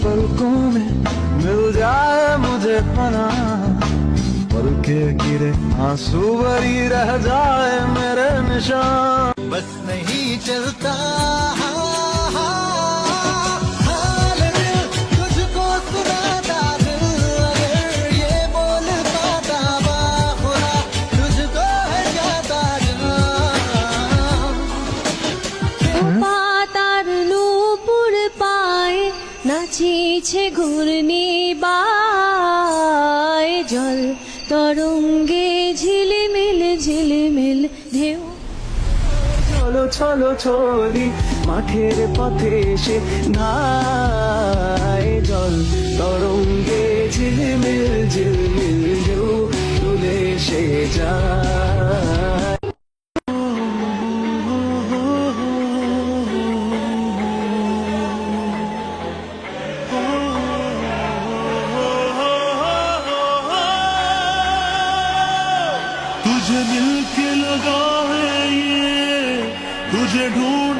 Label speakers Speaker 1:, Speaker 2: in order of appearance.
Speaker 1: पलकों में मिल जाए मुझे पनाह, पल के गिरे आंसू भरी रह जाए मेरे निशान।
Speaker 2: बस नहीं चलता तुझको सुनाता दिल, अगर ये बोल पाता बाखुदा तुझको है जाता
Speaker 3: পাতার নূপুর পায় নাচিছে ঘূর্ণি বায়, জল তরঙ্গে ঝিলিমিল ঝিলিমিল ঢেউ।
Speaker 1: চলো চলো চলি মাঠের পথে এসে ধায়, জল তরঙ্গে ঝিলমিল ঝিলমিল ঢেউ তুলে সে যায়।
Speaker 4: तुझे मिल के लगा है ये, तुझे ढूंढ